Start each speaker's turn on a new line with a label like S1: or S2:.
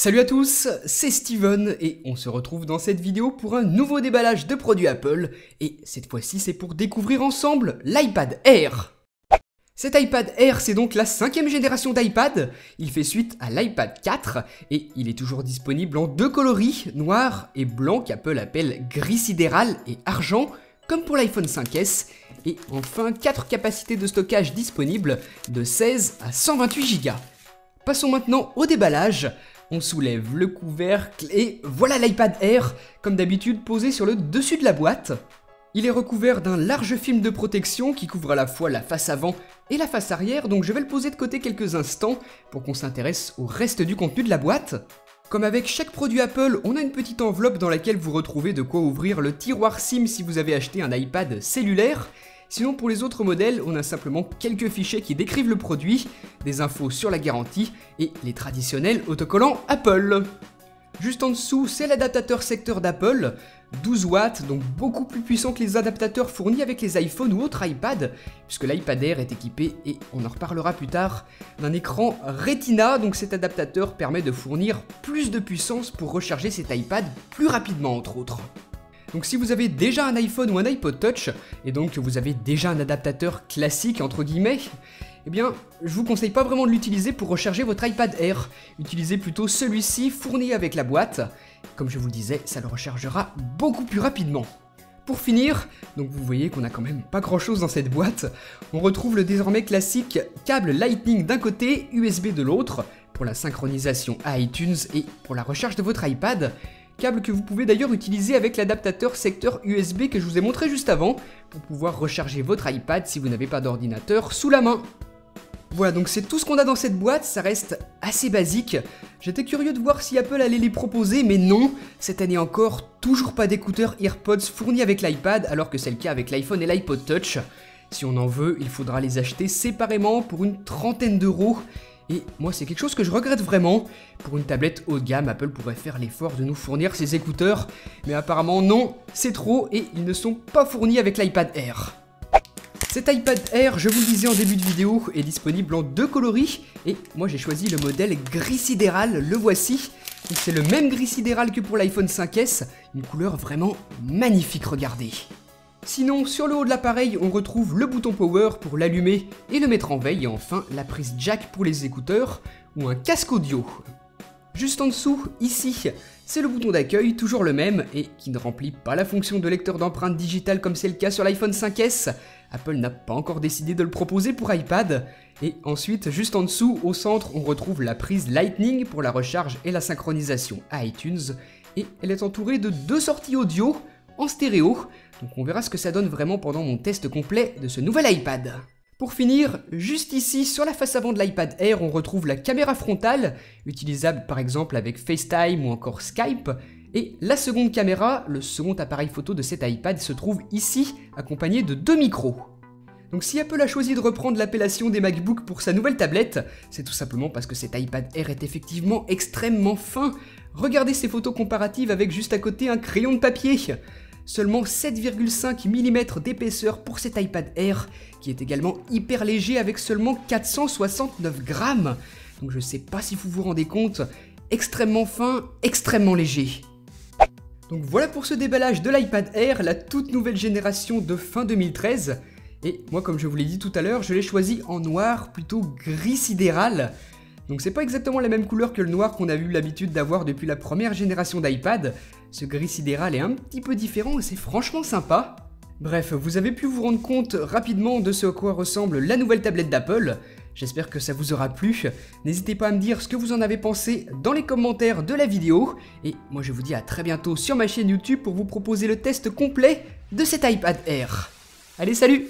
S1: Salut à tous, c'est Steven et on se retrouve dans cette vidéo pour un nouveau déballage de produits Apple et cette fois-ci c'est pour découvrir ensemble l'iPad Air. Cet iPad Air c'est donc la 5e génération d'iPad, il fait suite à l'iPad 4 et il est toujours disponible en deux coloris, noir et blanc qu'Apple appelle gris sidéral et argent comme pour l'iPhone 5S et enfin 4 capacités de stockage disponibles de 16 à 128 Go. Passons maintenant au déballage. On soulève le couvercle et voilà l'iPad Air, comme d'habitude posé sur le dessus de la boîte. Il est recouvert d'un large film de protection qui couvre à la fois la face avant et la face arrière, donc je vais le poser de côté quelques instants pour qu'on s'intéresse au reste du contenu de la boîte. Comme avec chaque produit Apple, on a une petite enveloppe dans laquelle vous retrouvez de quoi ouvrir le tiroir SIM si vous avez acheté un iPad cellulaire. Sinon pour les autres modèles, on a simplement quelques fichiers qui décrivent le produit, des infos sur la garantie et les traditionnels autocollants Apple. Juste en dessous, c'est l'adaptateur secteur d'Apple, 12 watts, donc beaucoup plus puissant que les adaptateurs fournis avec les iPhones ou autres iPads, puisque l'iPad Air est équipé, et on en reparlera plus tard, d'un écran Retina, donc cet adaptateur permet de fournir plus de puissance pour recharger cet iPad plus rapidement entre autres. Donc si vous avez déjà un iPhone ou un iPod Touch, et donc que vous avez déjà un adaptateur classique entre guillemets, eh bien je vous conseille pas vraiment de l'utiliser pour recharger votre iPad Air. Utilisez plutôt celui-ci fourni avec la boîte. Comme je vous le disais, ça le rechargera beaucoup plus rapidement. Pour finir, donc vous voyez qu'on a quand même pas grand chose dans cette boîte, on retrouve le désormais classique câble Lightning d'un côté, USB de l'autre, pour la synchronisation à iTunes et pour la recharge de votre iPad. Câble que vous pouvez d'ailleurs utiliser avec l'adaptateur secteur USB que je vous ai montré juste avant pour pouvoir recharger votre iPad si vous n'avez pas d'ordinateur sous la main. Voilà, donc c'est tout ce qu'on a dans cette boîte, ça reste assez basique. J'étais curieux de voir si Apple allait les proposer, mais non, cette année encore, toujours pas d'écouteurs AirPods fournis avec l'iPad alors que c'est le cas avec l'iPhone et l'iPod Touch. Si on en veut, il faudra les acheter séparément pour une trentaine d'euros. Et moi c'est quelque chose que je regrette vraiment. Pour une tablette haut de gamme, Apple pourrait faire l'effort de nous fournir ces écouteurs, mais apparemment non, c'est trop et ils ne sont pas fournis avec l'iPad Air. Cet iPad Air, je vous le disais en début de vidéo, est disponible en deux coloris et moi j'ai choisi le modèle gris sidéral, le voici. C'est le même gris sidéral que pour l'iPhone 5S, une couleur vraiment magnifique, regardez. Sinon, sur le haut de l'appareil, on retrouve le bouton Power pour l'allumer et le mettre en veille, et enfin la prise jack pour les écouteurs ou un casque audio. Juste en dessous, ici, c'est le bouton d'accueil, toujours le même, et qui ne remplit pas la fonction de lecteur d'empreintes digitales comme c'est le cas sur l'iPhone 5S. Apple n'a pas encore décidé de le proposer pour iPad. Et ensuite, juste en dessous, au centre, on retrouve la prise Lightning pour la recharge et la synchronisation à iTunes, et elle est entourée de deux sorties audio en stéréo, donc on verra ce que ça donne vraiment pendant mon test complet de ce nouvel iPad. Pour finir, juste ici sur la face avant de l'iPad Air, on retrouve la caméra frontale, utilisable par exemple avec FaceTime ou encore Skype, et la seconde caméra, le second appareil photo de cet iPad, se trouve ici, accompagné de deux micros. Donc si Apple a choisi de reprendre l'appellation des MacBooks pour sa nouvelle tablette, c'est tout simplement parce que cet iPad Air est effectivement extrêmement fin. Regardez ces photos comparatives avec juste à côté un crayon de papier. Seulement 7,5 mm d'épaisseur pour cet iPad Air, qui est également hyper léger avec seulement 469 grammes. Donc je sais pas si vous vous rendez compte, extrêmement fin, extrêmement léger. Donc voilà pour ce déballage de l'iPad Air, la toute nouvelle génération de fin 2013. Et moi comme je vous l'ai dit tout à l'heure, je l'ai choisi en noir, plutôt gris sidéral. Donc c'est pas exactement la même couleur que le noir qu'on a eu l'habitude d'avoir depuis la première génération d'iPad. Ce gris sidéral est un petit peu différent et c'est franchement sympa. Bref, vous avez pu vous rendre compte rapidement de ce à quoi ressemble la nouvelle tablette d'Apple. J'espère que ça vous aura plu. N'hésitez pas à me dire ce que vous en avez pensé dans les commentaires de la vidéo. Et moi je vous dis à très bientôt sur ma chaîne YouTube pour vous proposer le test complet de cet iPad Air. Allez, salut!